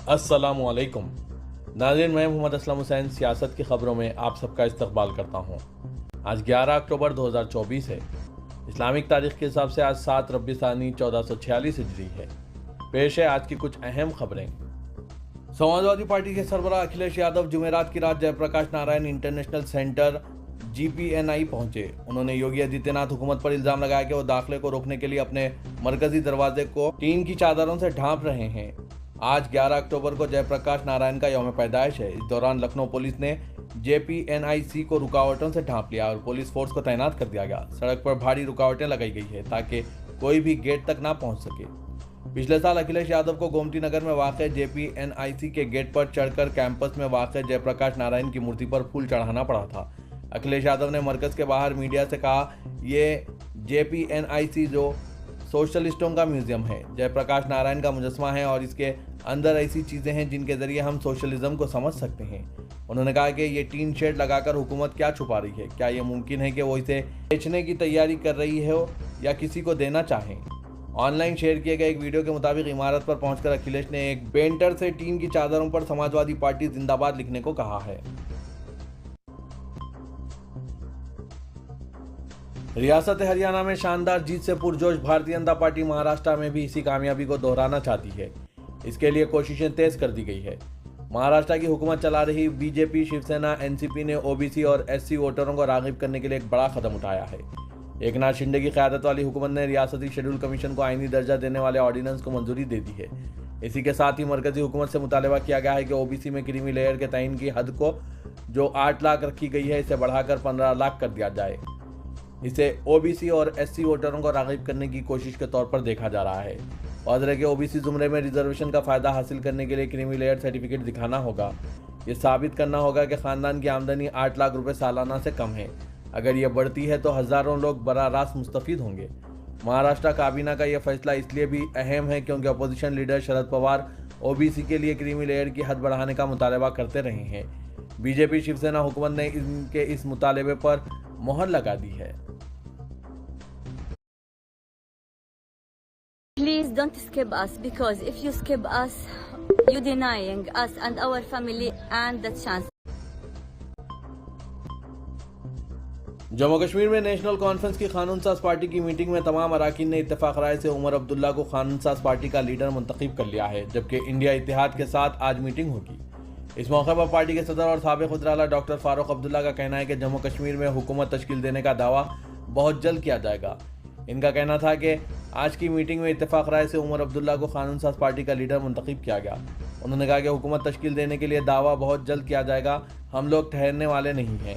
अस्सलामुअलैकुम नाज़रीन, मैं मोहम्मद असलम हुसैन सियासत की खबरों में आप सबका इस्तकबाल करता हूँ। आज 11 अक्टूबर 2024 है। इस्लामिक तारीख के हिसाब से आज 7 रबी सानी 1446 हिजरी है। पेश है आज की कुछ अहम खबरें। समाजवादी पार्टी के सरबराह अखिलेश यादव जुमेरात की रात Jayaprakash Narayan international centre GPNI पहुंचे। उन्होंने योगी आदित्यनाथ हुकूमत पर इल्जाम लगाया कि वो दाखिले को रोकने के लिए अपने मरकजी दरवाजे को टीन की चादरों से ढांप रहे हैं। आज 11 अक्टूबर को जयप्रकाश नारायण का यौम पैदाइश है। इस दौरान लखनऊ पुलिस ने JPNIC को रुकावटों से ढांप लिया और पुलिस फोर्स को तैनात कर दिया गया। सड़क पर भारी रुकावटें लगाई गई है ताकि कोई भी गेट तक ना पहुंच सके। पिछले साल अखिलेश यादव को गोमती नगर में वाक़ JPNIC के गेट पर चढ़कर कैंपस में वाक़ जयप्रकाश नारायण की मूर्ति पर फूल चढ़ाना पड़ा था। अखिलेश यादव ने मरकज के बाहर मीडिया से कहा, ये JPNIC जो सोशलिस्टों का म्यूजियम है, जयप्रकाश नारायण का मुजस्मा है और इसके अंदर ऐसी चीज़ें हैं जिनके ज़रिए हम सोशलिज्म को समझ सकते हैं। उन्होंने कहा कि ये टीन शेड लगाकर हुकूमत क्या छुपा रही है? क्या ये मुमकिन है कि वो इसे बेचने की तैयारी कर रही हो या किसी को देना चाहें? ऑनलाइन शेयर किए गए एक वीडियो के मुताबिक इमारत पर पहुंचकर अखिलेश ने एक पेंटर से टीन की चादरों पर समाजवादी पार्टी जिंदाबाद लिखने को कहा है। रियासत हरियाणा में शानदार जीत से पुरजोश भारतीय जनता पार्टी महाराष्ट्र में भी इसी कामयाबी को दोहराना चाहती है। इसके लिए कोशिशें तेज कर दी गई है। महाराष्ट्र की हुकूमत चला रही बीजेपी, शिवसेना, NCP ने OBC और SC वोटरों को राग़िब करने के लिए एक बड़ा कदम उठाया है। एकनाथ शिंदे की क़यादत वाली हुकूमत ने रियासती शेड्यूल कमीशन को आईनी दर्जा देने वाले ऑर्डिनेंस को मंजूरी दे दी है। इसी के साथ ही मरकजी हुकूमत से मुतालबा किया गया है कि OBC में क्रीमी लेयर के तयन की हद को जो 8 लाख रखी गई है, इसे बढ़ाकर 15 लाख कर दिया जाए। इसे OBC और SC वोटरों को राग़िब करने की कोशिश के तौर पर देखा जा रहा है। वाज़ेह है कि OBC ज़ुमरे में रिजर्वेशन का फ़ायदा हासिल करने के लिए क्रीमी लेयर सर्टिफिकेट दिखाना होगा। ये साबित करना होगा कि ख़ानदान की आमदनी 8 लाख रुपए सालाना से कम है। अगर ये बढ़ती है तो हज़ारों लोग बराह रास्त मुस्तफ़ीद होंगे। महाराष्ट्र काबीना का यह फैसला इसलिए भी अहम है क्योंकि opposition leader Sharad Pawar OBC के लिए क्रीमी लेयर की हद बढ़ाने का मुतालबा करते रहे हैं। बीजेपी शिवसेना हुकूमत ने इनके इस मुतालबे पर मोहर लगा दी है। Please don't skip us, because if you skip us, you denying us and our family and the chance. Jammu Kashmir में नेशनल कॉन्फ्रेंस की कानून साज पार्टी की मीटिंग में तमाम अरकान ने इत्तेफाक राय से उमर अब्दुल्ला को कानून साज पार्टी का लीडर मुंतखब कर लिया है, जबकि इंडिया इत्तेहाद के साथ आज मीटिंग होगी। इस मौके पर पार्टी के सदर और साबिक वज़ीर-ए-आला डॉक्टर फारूक अब्दुल्ला का कहना है कि जम्मू कश्मीर में हुकूमत तश्कील देने का दावा बहुत जल्द किया जाएगा। इनका कहना था कि आज की मीटिंग में इत्तेफाक राय से उमर अब्दुल्ला को कानून साज पार्टी का लीडर मुंतखब किया गया। उन्होंने कहा कि हुकूमत तश्कील देने के लिए दावा बहुत जल्द किया जाएगा, हम लोग ठहरने वाले नहीं हैं।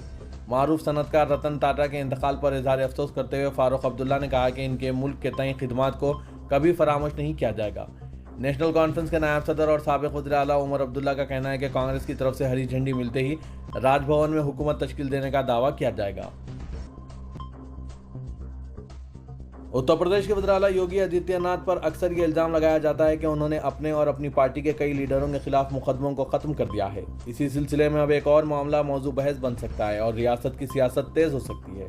मारूफ सनतकार रतन टाटा के इंतकाल पर इजहार अफसोस करते हुए फारूक अब्दुल्ला ने कहा कि इनके मुल्क के तय खिदमात को कभी फरामोश नहीं किया जाएगा। नेशनल कॉन्फ्रेंस के नायब सदर और साबिक वज़ीर-ए-आला उमर अब्दुल्ला का कहना है कि कांग्रेस की तरफ से हरी झंडी मिलते ही राजभवन में हुकूमत तश्कील देने का दावा किया जाएगा। उत्तर प्रदेश के वज़ीर-ए-आला योगी आदित्यनाथ पर अक्सर ये इल्ज़ाम लगाया जाता है कि उन्होंने अपने और अपनी पार्टी के कई लीडरों के खिलाफ मुकदमों को ख़त्म कर दिया है। इसी सिलसिले में अब एक और मामला मौजू बहस बन सकता है और रियासत की सियासत तेज़ हो सकती है।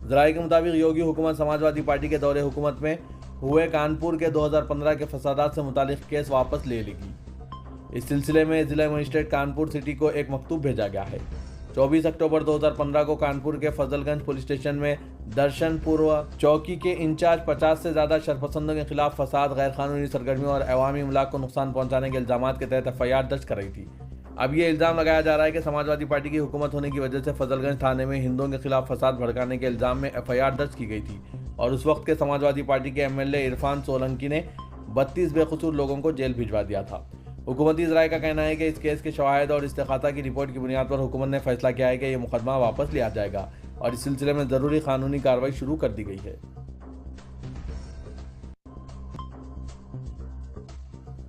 ज़राए के मुताबिक योगी हुकूमत समाजवादी पार्टी के दौरे हुकूमत में हुए कानपुर के 2015 के फसादात से मुतालिक केस वापस ले लेगी। इस सिलसिले में ज़िला मजिस्ट्रेट कानपुर सिटी को एक मकतूब भेजा गया है। 24 अक्टूबर 2015 को कानपुर के फजलगंज पुलिस स्टेशन में दर्शनपुर चौकी के इंचार्ज 50 से ज़्यादा शरपसंदों के खिलाफ फसाद, गैर कानूनी सरगर्मियों और अवामी अमलाक को नुकसान पहुंचाने के इल्ज़ामात के तहत FIR दर्ज कराई थी। अब ये इल्ज़ाम लगाया जा रहा है कि समाजवादी पार्टी की हुकूमत होने की वजह से फजलगंज थाने में हिंदुओं के खिलाफ फसाद भड़काने के इल्ज़ाम में FIR दर्ज की गई थी और उस वक्त के समाजवादी पार्टी के MLA इरफान सोलंकी ने 32 बेकसूर लोगों को जेल भिजवा दिया था। हुकूमती ज़राए का कहना है कि इस केस के शवाहिद और इस्तिग़ासा की रिपोर्ट की बुनियाद पर हुकूमत ने फैसला किया है कि यह मुकदमा वापस लिया जाएगा और इस सिलसिले में ज़रूरी कानूनी कार्रवाई शुरू कर दी गई है।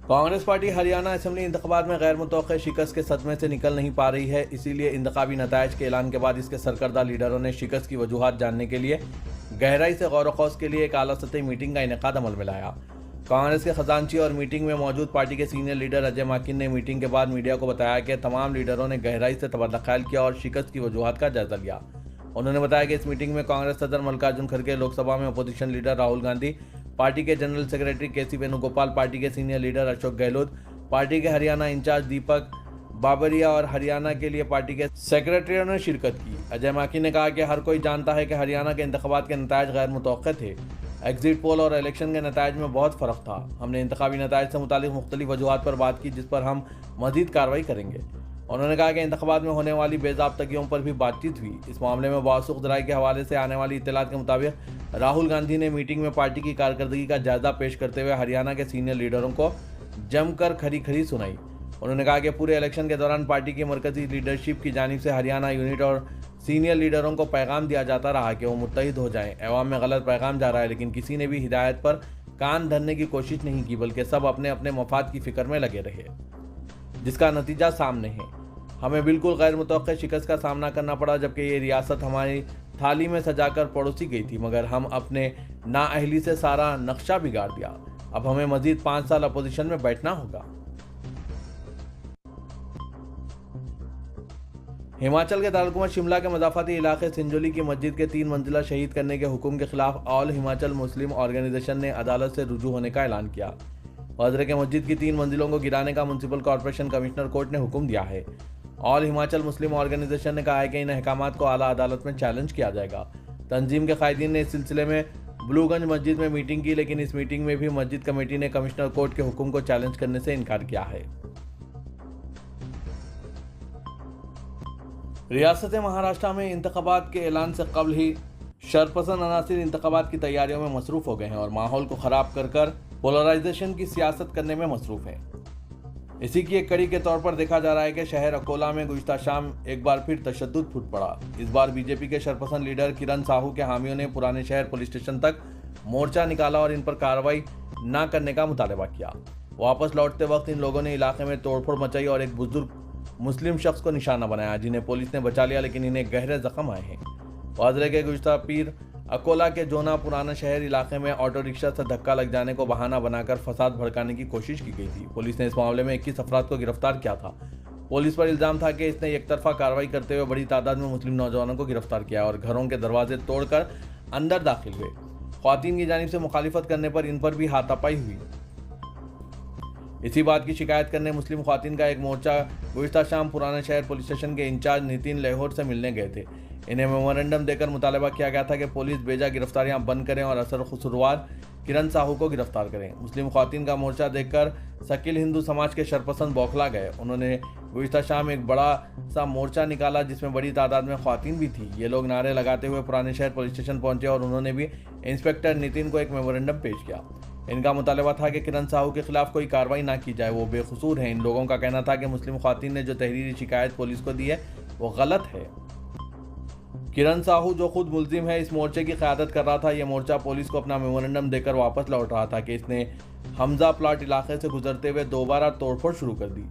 कांग्रेस पार्टी हरियाणा असेंबली इंतखाबात में गैर मुतवक्किअ शिकस्त के सदमे से निकल नहीं पा रही है, इसीलिए इंतखाबी नताइज के ऐलान के बाद इसके सरकर्दा लीडरों ने शिकस्त की वजूहात जानने के लिए गहराई से गौर व खौस के लिए एक आला सतही मीटिंग का इनेकाद अमल में लाया। कांग्रेस के खजांची और मीटिंग में मौजूद पार्टी के सीनियर लीडर अजय माकिन ने मीटिंग के बाद मीडिया को बताया कि तमाम लीडरों ने गहराई से तबादला ख्याल किया और शिकस्त की वजूहात का जायजा लिया। उन्होंने बताया कि इस मीटिंग में कांग्रेस सदर मल्लिकार्जुन खड़गे, लोकसभा में opposition leader Rahul Gandhi, party के general secretary KC Venugopal, party के senior leader Ashok Gehlot, party के हरियाणा इंचार्ज दीपक बाबरिया और हरियाणा के लिए पार्टी के सेक्रेटरियों ने शिरकत की। अजय माकी ने कहा कि हर कोई जानता है कि हरियाणा के इंतखाबात के नतायज गैर मुतवक्किल थे। एग्जिट पोल और इलेक्शन के नतायज में बहुत फ़र्क था। हमने इंतखाबी नतायज से मुतालिक मुख्तलिफ वजूहात पर बात की जिस पर हम मजीद कार्रवाई करेंगे। उन्होंने कहा कि इंतखाबात में होने वाली बेज़ाब्तगियों पर भी बातचीत हुई। इस मामले में बावसूख ज़राए के हवाले से आने वाली इत्तलात के मुताबिक राहुल गांधी ने मीटिंग में पार्टी की कारकर्दगी का जायजा पेश करते हुए हरियाणा के सीनियर लीडरों को जमकर खरी सुनाई। उन्होंने कहा कि पूरे इलेक्शन के दौरान पार्टी की मरकजी लीडरशिप की जानिब से हरियाणा यूनिट और सीनियर लीडरों को पैगाम दिया जाता रहा कि वो मुत्तहिद हो जाएं। अवाम में गलत पैगाम जा रहा है, लेकिन किसी ने भी हिदायत पर कान धरने की कोशिश नहीं की, बल्कि सब अपने अपने मफाद की फिक्र में लगे रहे, जिसका नतीजा सामने है। हमें बिल्कुल गैर मुतवक्किल शिकस्त का सामना करना पड़ा, जबकि ये रियासत हमारी थाली में सजाकर पड़ोसी गई थी, मगर हम अपने नाअहली से सारा नक्शा बिगाड़ दिया। अब हमें मजीद 5 साल अपोजिशन में बैठना होगा। हिमाचल के दारकूमत शिमला के मज़ाफ़ाती इलाके सिंजोली की मस्जिद के 3 मंजिला शहीद करने के हुक्म के खिलाफ ऑल हिमाचल मुस्लिम ऑर्गेनाइजेशन ने अदालत से रुजू होने का ऐलान किया। हज़रत के मस्जिद की 3 मंजिलों को गिराने का म्यूनसिपल कॉर्पोरेशन कमिश्नर कोर्ट ने हुक्म दिया है। ऑल हिमाचल मुस्लिम ऑर्गेनाइजेशन ने कहा है कि इन अहकामात को आला अदालत में चैलेंज किया जाएगा। तंजीम के कायदीन ने इस सिलसिले में ब्लूगंज मस्जिद में मीटिंग की, लेकिन इस मीटिंग में भी मस्जिद कमेटी ने कमिश्नर कोर्ट के हुक्म को चैलेंज करने से इनकार किया है। रियासत महाराष्ट्र में इंतखाबात के ऐलान से कबल ही शरपसंद अनासिर इंतखाबात की तैयारियों में मसरूफ हो गए हैं और माहौल को खराब कर पोलराइजेशन की सियासत करने में मसरूफ हैं। इसी की एक कड़ी के तौर पर देखा जा रहा है कि शहर अकोला में गुज़िश्ता शाम एक बार फिर तशद्दुद फूट पड़ा। इस बार बीजेपी के शरपसंद लीडर किरण साहू के हामियों ने पुराने शहर पुलिस स्टेशन तक मोर्चा निकाला और इन पर कार्रवाई न करने का मुतालबा किया। वापस लौटते वक्त इन लोगों ने इलाके में तोड़फोड़ मचाई और एक बुजुर्ग मुस्लिम शख्स को निशाना बनाया, जिन्हें पुलिस ने बचा लिया, लेकिन इन्हें गहरे जख्म आए हैं। वाजरे के गुज़िश्ता पीर अकोला के जोना पुराना शहर इलाके में ऑटो रिक्शा से धक्का लग जाने को बहाना बनाकर फसाद भड़काने की कोशिश की गई थी। पुलिस ने इस मामले में 21 अफराद को गिरफ्तार किया था। पुलिस पर इल्जाम था कि इसने एक तरफा कार्रवाई करते हुए बड़ी तादाद में मुस्लिम नौजवानों को गिरफ्तार किया और घरों के दरवाजे तोड़कर अंदर दाखिल हुए। ख्वातीन की जानिब से मुखालिफत करने पर इन पर भी हाथापाई हुई। इसी बात की शिकायत करने मुस्लिम ख्वातीन का एक मोर्चा गुज़िश्ता शाम पुराना शहर पुलिस स्टेशन के इंचार्ज नितिन लाहौर से मिलने गए थे। इन्हें मेमोरेंडम देकर मुतालबा किया गया था कि पुलिस बेजा गिरफ्तारियां बंद करें और असर खुसरवार किरण साहू को गिरफ्तार करें। मुस्लिम ख्वातीन का मोर्चा देखकर शकील हिंदू समाज के शरपसंद बौखला गए। उन्होंने गुज़िश्ता शाम एक बड़ा सा मोर्चा निकाला जिसमें बड़ी तादाद में ख्वातीन भी थी। ये लोग नारे लगाते हुए पुराने शहर पुलिस स्टेशन पहुंचे और उन्होंने भी इंस्पेक्टर नितिन को एक मेमोरेंडम पेश किया। इनका मुतालबा था कि किरण साहू के खिलाफ कोई कार्रवाई ना की जाए, वो बेकसूर हैं। इन लोगों का कहना था कि मुस्लिम ख्वातीन ने जो तहरीरी शिकायत पुलिस को दी है वो गलत है। किरण साहू जो खुद मुल्जिम है इस मोर्चे की क़यादत कर रहा था। यह मोर्चा पुलिस को अपना मेमोरेंडम देकर वापस लौट रहा था कि इसने हमजा प्लाट इलाके से गुजरते हुए दोबारा तोड़फोड़ शुरू कर दी।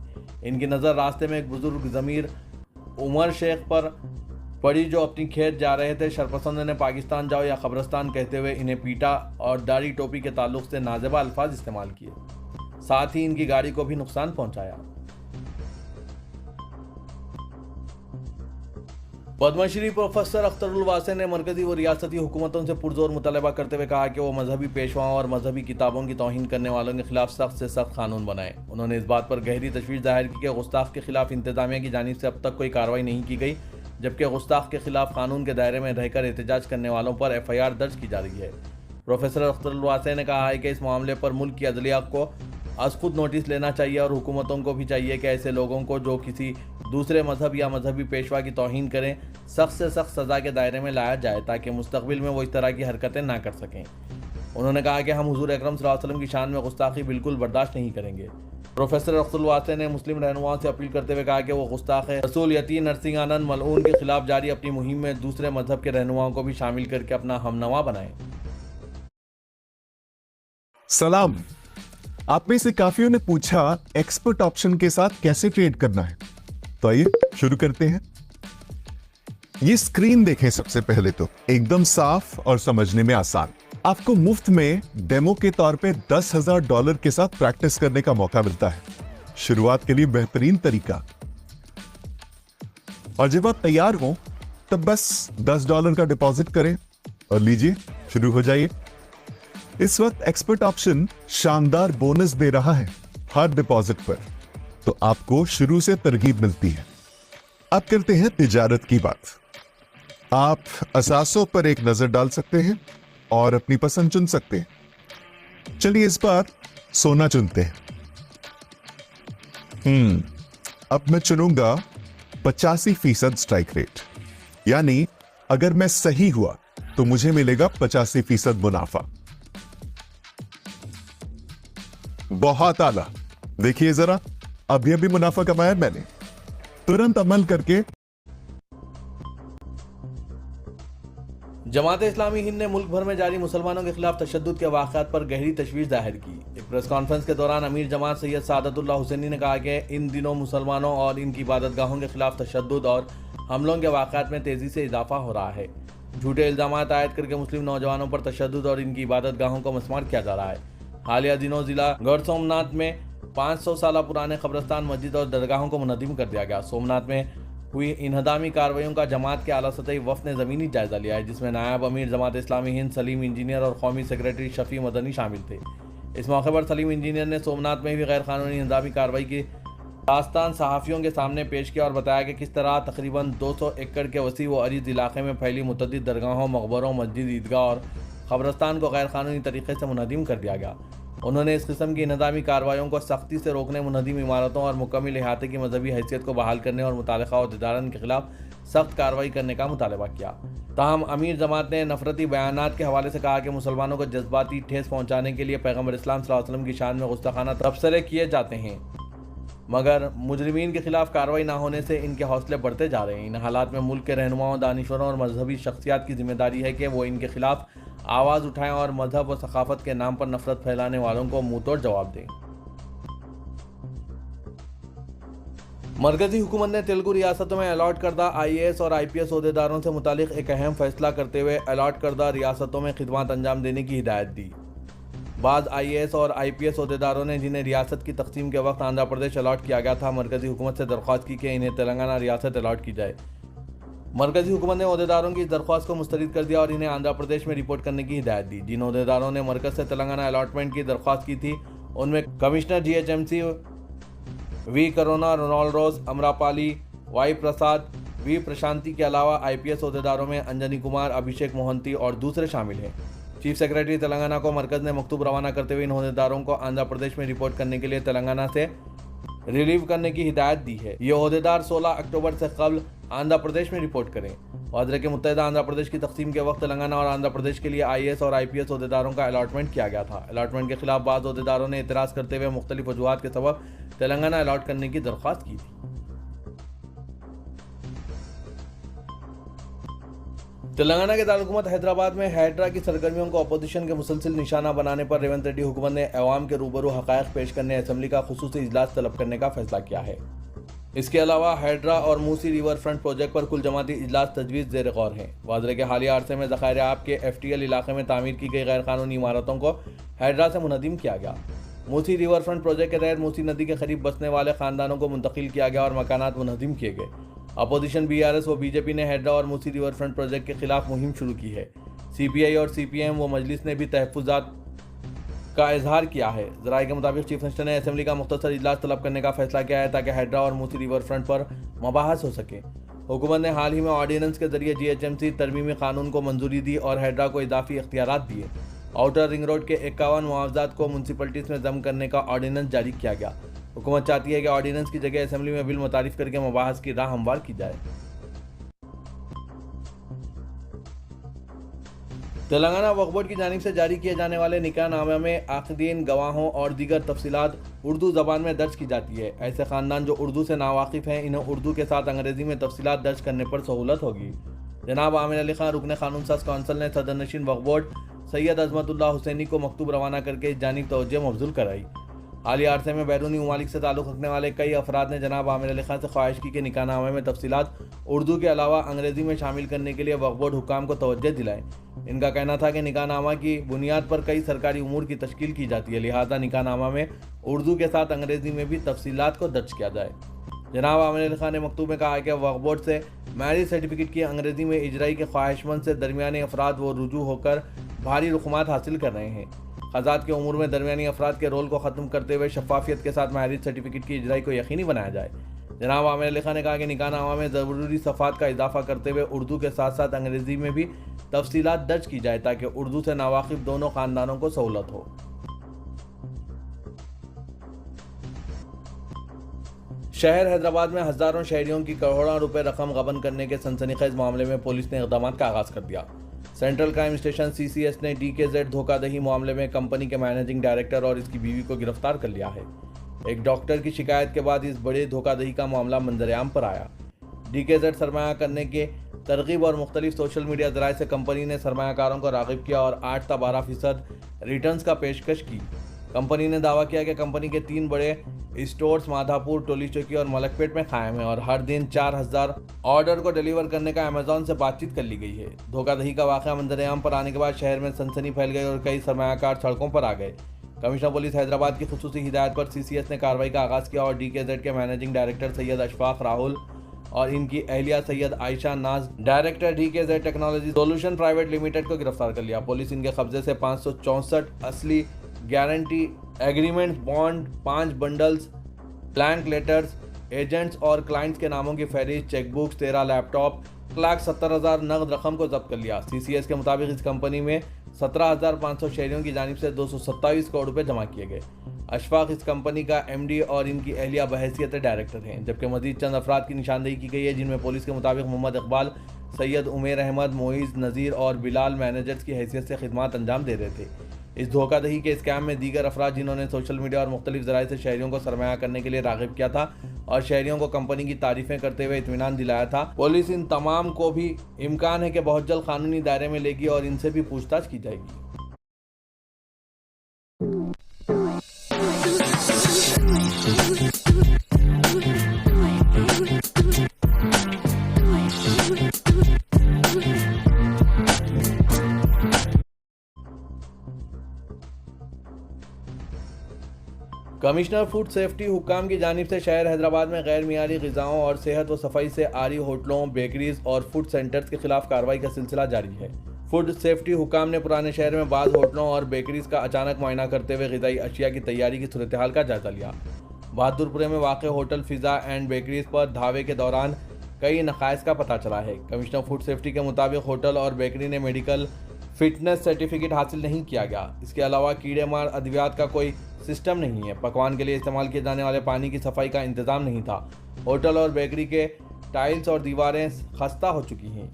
इनकी नज़र रास्ते में एक बुजुर्ग ज़मीर उमर शेख पर पड़ी जो अपनी खेत जा रहे थे। शरपसंद ने पाकिस्तान जाओ या कब्रिस्तान कहते हुए इन्हें पीटा और दाढ़ी टोपी के ताल्लुक से नाज़ेबा अल्फाज इस्तेमाल किए, साथ ही इनकी गाड़ी को भी नुकसान पहुंचाया। पद्मश्री प्रोफेसर अख्तरुल वासे ने मरकजी व रियासती हुकूमतों से पुरजोर मुतालबा करते हुए कहा कि वो मजहबी पेशवाओं और मजहबी किताबों की तौहीन करने वालों के खिलाफ सख्त से सख्त कानून बनाए। उन्होंने इस बात पर गहरी तशवीश जाहिर की कि गुस्ताख के खिलाफ इंतजामिया की जानिब से अब तक कोई कार्रवाई नहीं की गई, जबकि गुस्ताख के खिलाफ कानून के दायरे में रहकर एहतजाज करने वालों पर FIR दर्ज की जा रही है। प्रोफेसर अख्तरुल वासे ने कहा है कि इस मामले पर मुल्क की अदलिया को आज खुद नोटिस लेना चाहिए और हुकूमतों को भी चाहिए कि ऐसे लोगों को जो किसी दूसरे मजहब या मजहबी पेशवा की तौहीन करें सख्त से सख्त सज़ा के दायरे में लाया जाए ताकि मुस्तकबिल में वो इस तरह की हरकतें ना कर सकें। उन्होंने कहा कि हम हुजूर अकरम सल्लल्लाहु अलैहि वसल्लम की शान में गुस्ताखी बिल्कुल बर्दाश्त नहीं करेंगे। प्रोफेसर अख्तरुल वासे ने मुस्लिम रहनुमाओं से अपील करते हुए कहा कि वो गुस्ताख रसूल यती नरसिंह आनंद मलऊन के खिलाफ जारी अपनी मुहिम में दूसरे मजहब के रहनुमाओं को भी शामिल करके अपना हमनवा बनाएं। सलाम। आप में से काफियों ने पूछा एक्सपर्ट ऑप्शन के साथ कैसे ट्रेड करना है, तो आइए शुरू करते हैं। ये स्क्रीन देखें। सबसे पहले तो एकदम साफ और समझने में आसान। आपको मुफ्त में डेमो के तौर पे $10,000 के साथ प्रैक्टिस करने का मौका मिलता है। शुरुआत के लिए बेहतरीन तरीका। और जब आप तैयार हो तब बस $10 का डिपॉजिट करें और लीजिए शुरू हो जाइए। इस वक्त एक्सपर्ट ऑप्शन शानदार बोनस दे रहा है। हर डिपॉजिट पर, तो आपको शुरू से तरगीब मिलती है। अब करते हैं तिजारत की बात। आप असासों पर एक नजर डाल सकते हैं और अपनी पसंद चुन सकते हैं। चलिए इस बार सोना चुनते हैं। अब मैं चुनूंगा 85% स्ट्राइक रेट, यानी अगर मैं सही हुआ तो मुझे मिलेगा 85% मुनाफा। बहुत आला। देखिए जरा, अभी मुनाफा कमाया मैंने। तुरंत अमल करके जमात इस्लामी हिंद ने मुल्क भर में जारी मुसलमानों के खिलाफ तशद्दुद के वाक़यात पर गहरी तशवीश जाहिर की। एक प्रेस कॉन्फ्रेंस के दौरान अमीर जमात सैयद सादतुल्लाह हुसैनी ने कहा कि इन दिनों मुसलमानों और इनकी इबादतगाहों के खिलाफ तशद्दुद और हमलों के वाक़यात में तेजी से इजाफा हो रहा है। झूठे इल्जामात आयद करके मुस्लिम नौजवानों पर तशद्दुद और इनकी इबादतगाहों को मस्मार किया जा रहा है। हालिया दिनों जिला गढ़ सोमनाथ में 500 साल पुराने कब्रस्तान, मस्जिद और दरगाहों को मुनज़्ज़म कर दिया गया। सोमनाथ में हुई इन्हदामी कार्रवाइयों का जमात के आला सतही वफ़द ने ज़मीनी जायजा लिया है, जिसमें नायब अमीर जमात इस्लामी हिंद सलीम इंजीनियर और कौमी सेक्रेटरी शफी मदनी शामिल थे। इस मौके पर सलीम इंजीनियर ने सोमनाथ में भी गैर कानूनी इन्हदामी कार्रवाई की दास्तान सहाफ़ियों के सामने पेश किया और बताया कि किस तरह तकरीबन 200 एकड़ के वसी व अरीज़ इलाके में फैली मुतअद्दिद दरगाहों, मकबरों, मस्जिद, ईदगाह और कब्रस्तान को गैर कानूनी तरीके से मुनज़्ज़म कर दिया गया। उन्होंने इस किस्म की इन्हदामी कार्रवाइयों को सख्ती से रोकने, मुनहदिम इमारतों और मुकम्मल इहाते की मजहबी हैसियत को बहाल करने और मुतालिका अहदेदारन के खिलाफ सख्त कार्रवाई करने का मुतालबा किया। ताहम अमीर जमात ने नफरती बयानात के हवाले से कहा कि मुसलमानों को जज्बाती ठेस पहुँचाने के लिए पैगम्बर इस्लाम सल्लल्लाहु अलैहि वसल्लम की शान में गुस्ताखाना तबसरे किए जाते हैं, मगर मुजरिमीन के खिलाफ कार्रवाई न होने से इनके हौसले बढ़ते जा रहे हैं। इन हालात में मुल्क के रहनुमाओं, दानिशवरों और मजहबी शख्सियात की जिम्मेदारी है कि वो इनके खिलाफ आवाज़ उठाएं और मजहब व सकाफत के नाम पर नफरत फैलाने वालों को मुंहतोड़ जवाब दें। मरकजी हुकूमत ने तेलुगु रियासतों में अलॉट करदा IAS और IPS ओहदेदारों से मुतालिक एक अहम फैसला करते हुए अलॉट करदा रियासतों में खिदमत अंजाम देने की हिदायत दी। बाद IAS और IPS ओहदेदारों ने, जिन्हें रियासत की तकसीम के वक्त आंध्र प्रदेश अलॉट किया गया था, मरकजी हुकूमत से दरख्वास्त की कि इन्हें तेलंगाना रियासत अलॉट की जाए। मरकजी हुकूमत ने ओहदेदारों की दरख्वास्त को मुस्तरद कर दिया और इन्हें आंध्र प्रदेश में रिपोर्ट करने की हिदायत दी। जिन ओहदेदारों ने मरकज से तेलंगाना अलॉटमेंट की दरख्वास्त की थी, उनमें commissioner GHMC V Karuna Ronald Rose, Amrapali, Y Prasad, V Prashanti के अलावा IPS ओहदेदारों में अंजनी कुमार, अभिषेक मोहंती और दूसरे शामिल हैं। चीफ सेक्रेटरी तेलंगाना को मरकज ने मकतूब रवाना करते हुए इन ओहदेदारों को आंध्र प्रदेश में रिपोर्ट करने के लिए तेलंगाना से रिलीव करने की हिदायत दी है। ये ओहदेदार 16 अक्टूबर से कबल आंध्र प्रदेश में रिपोर्ट करें। वाज़ के मुत्तहिदा आंध्र प्रदेश की तकसीम के वक्त तेलंगाना और आंध्र प्रदेश के लिए IAS और IPS ओहदेदारों का अलॉटमेंट किया गया था। अलॉटमेंट के खिलाफ बाज़ ओहदेदारों ने एतराज़ करते हुए मुख्तलिफ वजूहात के सबब तेलंगाना अलॉट करने की दरख्वास्त की थी। तेलंगाना के दारुल हैदराबाद में हैड्रा की सरगर्मियों को अपोजिशन के मुसलसिल निशाना बनाने पर रेवंत रेड्डी हुकूमत ने अवाम के रूबरू हक़ाइक़ पेश करने असेंबली का खुसूसी इजलास तलब करने का फैसला किया है। इसके अलावा हैड्रा और मूसी रिवर फ्रंट प्रोजेक्ट पर कुल जमाती इजलास तजवीज़ ज़ेर गौर है। वाज़ के हालिया अरसे में ज़खायर आब के FTL इलाके में तामीर की गई गैर कानूनी इमारतों को हैड्रा से मुनज़्ज़म किया गया। मूसी रिवर फ्रंट प्रोजेक्ट के तहत मूसी नदी के करीब बसने वाले ख़ानदानों को मुंतकिल किया गया और मकानात मुनज़्ज़म किए गए। अपोजिशन BRS व BJP ने हैड्रा और मूसी रिवर फ्रंट प्रोजेक्ट के खिलाफ मुहिम शुरू की है। CPI और CPM व मजलिस ने भी तहफ़्फ़ुज़ात का इजहार किया है। ज़राए के मुताबिक चीफ मिनिस्टर ने असेंबली का मुख्तसर इजलास तलब करने का फैसला किया है ताकि हैड्रा और मूसी रिवर फ्रंट पर मबाहस हो सके। हुकूमत ने हाल ही में ऑर्डिनेंस के जरिए GHMC तरमीमी कानून को मंजूरी दी और हैड्रा को इजाफी इख्तियारात दिए। आउटर रिंग रोड के 51 मुआवजात को म्यूनसिपलिटीज़ में जम करने का ऑर्डिनेंस जारी किया गया। हुकूमत चाहती है कि ऑर्डिनेंस की जगह असेंबली में बिल मुतारिफ करके मबाहस की राह हमवार की जाए। तेलंगाना वक्फ बोर्ड की जानिब से जारी किए जाने वाले निकाहनामे में आक़दीन, गवाहों और दीगर तफसीलात उर्दू ज़बान में दर्ज की जाती है। ऐसे ख़ानदान जो उर्दू से नावाकिफ़ हैं, इन्हें उर्दू के साथ अंग्रेज़ी में तफसीलात दर्ज करने पर सहूलत होगी। जनाब आमिर अली खान, रुकन क़ानून साज़ कौंसिल ने सदर नशीन वक्फ बोर्ड सैयद अज़मतुल्लाह हुसैनी को मकतूब रवाना करके इस जानिब तवज्जो मबज़ूल कराई। हालिया अरसे में बैरूनी ममालिक से ताल्लुक़ रखने वाले कई अफराद ने जनाब आमिर अली खान से ख्वाहिश की कि निकाहनामे में तफसीलात उर्दू के अलावा अंग्रेज़ी में शामिल करने के लिए वक्फ बोर्ड हुकाम को तवज्जो दिलाएं। इनका कहना था कि निकाहनामा की बुनियाद पर कई सरकारी उमूर की तश्कील की जाती है, लिहाजा निकाहनामा में उर्दू के साथ अंग्रेज़ी में भी तफसीलात को दर्ज किया जाए। जनाब आमिर अली खान ने मकतूब में कहा है कि वक्फ बोर्ड से मैरिज सर्टिफिकेट की अंग्रेज़ी में इजराई के ख्वाहिशमंद से दरमियाने अफराद वो रुजू होकर भारी रुकमात हासिल कर रहे हैं। खजात के उमूर में दरमियानी अफराद के रोल को ख़त्म करते हुए शफाफियत के साथ मैरिज सर्टिफिकेट की इजराई को यकीनी बनाया जाए। जनाब आमिर अली खान ने कहा कि निकाहनामा में ज़रूरी सफ़ात का इजाफा करते हुए उर्दू के साथ साथ अंग्रेज़ी में भी तफसीलात दर्ज की जाए ताकि उर्दू से नावाकिफ दोनों ख़ानदानों को सहूलत हो। शहर हैदराबाद में हज़ारों शहरियों की करोड़ों रुपए रकम गबन करने के सनसनीखेज मामले में पुलिस ने इक़दाम का आगाज़ कर दिया। सेंट्रल क्राइम स्टेशन CCS ने DKZ धोखाधड़ी मामले में कंपनी के मैनेजिंग डायरेक्टर और इसकी बीवी को गिरफ्तार कर लिया है। एक डॉक्टर की शिकायत के बाद इस बड़े धोखाधड़ी का मामला मंजर-ए-आम पर आया। DKZ सरमाया करने के तरगीब और मुख्तलिफ सोशल मीडिया ज़राए से कंपनी ने सरमायाकारों को राग़िब किया और 8 से 12% रिटर्न्स का पेशकश की। कंपनी ने दावा किया कि कंपनी के 3 बड़े स्टोर्स माधापुर, टोली चौकी और मलकपेट में कायम है और हर दिन 4000 ऑर्डर को डिलीवर करने का अमेजॉन से बातचीत कर ली गई है। धोखाधड़ी का वाक़या मंजर-ए-आम पर आने के बाद शहर में सनसनी फैल गई और कई सरमायाकार सड़कों पर आ गए। कमिश्नर पुलिस हैदराबाद की खुसूसी हिदायत पर CCS ने कार्रवाई का आगाज़ किया और DKZ के मैनेजिंग डायरेक्टर सैयद अशफाक राहुल और इनकी अहलिया सैयद आयशा नाज, director DKZ technology solution private limited को गिरफ्तार कर लिया। पुलिस इनके कब्जे से 564 असली guarantee agreement, bond, 5 bundles, blank letters, agents और क्लाइंट्स के नामों की फहरिस्त, चेकबुक्स, 13 लैपटॉप, 1,70,000 नकद रकम को जब्त कर लिया। CCS के मुताबिक इस कंपनी में 17,500 शहरियों की जानिब से 227 करोड़ रुपए जमा किए गए। अशफाक इस कंपनी का MD और इनकी अहलिया बहैसियत डायरेक्टर हैं, जबकि मजीद चंद अफराद की निशानदेही की गई है जिनमें पुलिस के मुताबिक मोहम्मद इकबाल, सैयद उमेर अहमद, मोइज़, नज़ीर और बिलाल मैनेजर्स की हैसियत से खिदमत अंजाम दे रहे थे। इस धोखाधड़ी के स्कैम में दीगर अफराद जिन्होंने सोशल मीडिया और मुख्तलिफ ज़राए से शहरियों को सरमाया करने के लिए राग़िब किया था और शहरियों को कंपनी की तारीफें करते हुए इत्मीनान दिलाया था। पुलिस इन तमाम को भी इम्कान है कि बहुत जल्द कानूनी दायरे में लेगी और इनसे भी पूछताछ की जाएगी। कमिश्नर फूड सेफ्टी हुक्काम की जानिब से शहर हैदराबाद में गैर मियारी ग़िज़ाओं और सेहत व सफाई से आरी होटलों, बेकरीज और फूड सेंटर्स के खिलाफ कार्रवाई का सिलसिला जारी है। फूड सेफ्टी हुक्काम ने पुराने शहर में बाज़ होटलों और बेकरीज का अचानक मुआयना करते हुए ग़िज़ाई अशिया की तैयारी की सूरत हाल का जायजा लिया। बहादुरपुरे में वाक़ होटल फ़िज़ा एंड बेकरीज पर धावे के दौरान कई नक़ाइस का पता चला है। कमिश्नर फूड सेफ्टी के मुताबिक होटल और बेकरी ने मेडिकल फिटनेस सर्टिफिकेट हासिल नहीं किया गया। इसके अलावा कीड़े मार अद्वियात का कोई सिस्टम नहीं है। पकवान के लिए इस्तेमाल किए जाने वाले पानी की सफाई का इंतज़ाम नहीं था। होटल और बेकरी के टाइल्स और दीवारें खस्ता हो चुकी हैं।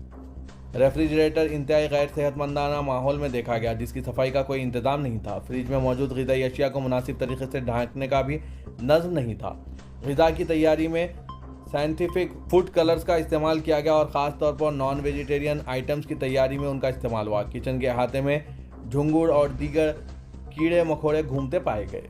रेफ्रिजरेटर इंतहाई गैर सेहतमंदाना माहौल में देखा गया जिसकी सफाई का कोई इंतज़ाम नहीं था। फ्रिज में मौजूद ग़िज़ाई अशिया को मुनासिब तरीके से ढांकने का भी नज़्म नहीं था। ग़िज़ा की तैयारी में साइंटिफिक फूड कलर्स का इस्तेमाल किया गया और ख़ास तौर पर नॉन वेजिटेरियन आइटम्स की तैयारी में उनका इस्तेमाल हुआ। किचन के अहाते में झुंगुर और दीगर कीड़े मकोड़े घूमते पाए गए।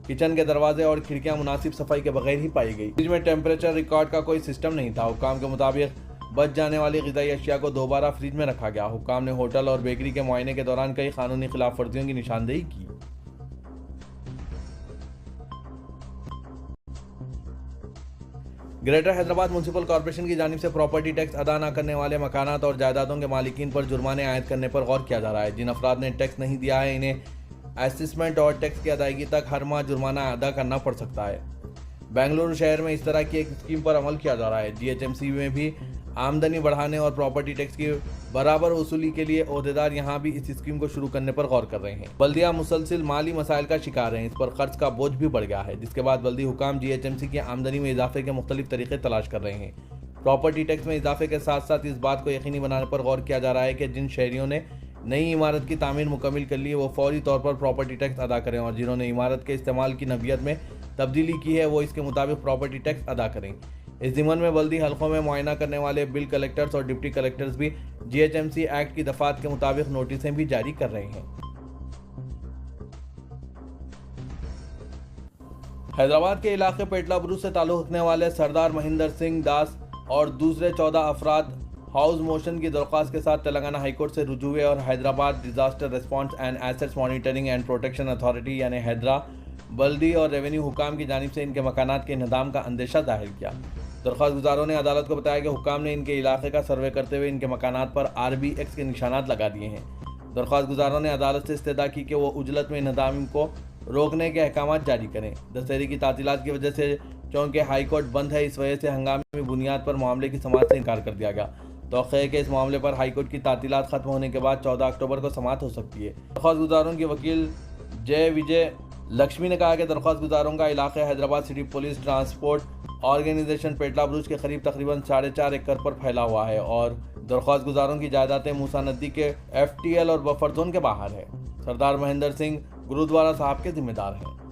किचन के दरवाजे और खिड़कियां मुनासिब सफाई के बगैर ही पाई गई। फ्रिज में टेम्परेचर रिकॉर्ड का कोई सिस्टम नहीं था। हुक्काम के मुताबिक बच जाने वाली ग़िज़ाई अशिया को दोबारा फ्रिज में रखा गया। हुक्काम ने होटल और बेकरी के मुआयने के दौरान कई कानूनी खिलाफ वर्जियों की निशानदेही की। ग्रेटर हैदराबाद म्यूनसिपल कॉर्पोरेशन की जानिब से प्रॉपर्टी टैक्स अदा न करने वाले मकानात और जायदादों के मालिकीन पर जुर्माने आयद करने पर गौर किया जा रहा है। जिन अफराद ने टैक्स नहीं दिया है इन्हें असेसमेंट और टैक्स की अदायगी तक हर माह जुर्माना अदा करना पड़ सकता है। बेंगलुरु शहर में इस तरह की एक स्कीम पर अमल किया जा रहा है। GHMC में भी आमदनी बढ़ाने और प्रॉपर्टी टैक्स की बराबर वसूली के लिए ओहदेदार यहाँ भी इस स्कीम को शुरू करने पर गौर कर रहे हैं। बल्दिया मुसलसिल माली मसाइल का शिकार हैं। इस पर खर्च का बोझ भी बढ़ गया है, जिसके बाद बल्दी हुकाम GHMC की आमदनी में इजाफे के मुख्तलिफ तरीके तलाश कर रहे हैं। प्रॉपर्टी टैक्स में इजाफे के साथ साथ इस बात को यकीनी बनाने पर गौर किया जा रहा है कि जिन शहरियों ने नई इमारत की तामीर मुकम्मिल कर ली है वो फौरी तौर पर प्रॉपर्टी टैक्स अदा करें और जिन्होंने इमारत के इस्तेमाल की नवियत में तब्दीली की है वो इसके मुताबिक प्रॉपर्टी टैक्स अदा करें। इस ज़िम्मन में बल्दी हलकों में मुआयना करने वाले बिल कलेक्टर्स और डिप्टी कलेक्टर्स भी GHMC एक्ट की दफात के मुताबिक नोटिसें भी जारी कर रहे हैं। हैदराबाद के इलाके पेटला बुरुज से ताल्लुक़ रखने वाले सरदार महेंद्र सिंह दास और दूसरे 14 अफराद हाउस मोशन की दरख्वास्त के साथ तेलंगाना हाईकोर्ट से रुजू हुए और Hyderabad disaster response and assets monitoring and protection authority यानी हैदरा, बल्दी और रेवेन्यू हुकाम की जानिब से इनके मकानात के इंहदाम का अंदेशा जाहिर किया। दरख्वास्त गुजारों ने अदालत को बताया कि हुकाम ने इनके इलाके का सर्वे करते हुए इनके मकानात पर RBX के निशानात लगा दिए हैं। दरख्वास्त गुजारों ने अदालत से इस्तदा की कि वो उजलत में इंहदाम को रोकने के अहकाम जारी करें। दशहरे की तातीलात की वजह से चूँकि हाई कोर्ट बंद है, इस वजह से हंगामी बुनियाद पर मामले की समाअत से इनकार कर दिया गया। तौक़ है कि इस मामले पर हाई कोर्ट की तातीलात खत्म होने के बाद 14 अक्टूबर को समाअत हो सकती है। दरख्वास्त गुजारों के वकील जय विजय लक्ष्मी ने कहा कि दरख्वास्त गुजारों का इलाके Hyderabad city police transport organisation Petla Burj के करीब तकरीबन 4.5 एकड़ पर फैला हुआ है और दरख्वास्त गुजारों की जायदादें मूसा नदी के FTL और बफर जोन के बाहर है। सरदार महेंद्र सिंह गुरुद्वारा साहब के जिम्मेदार हैं।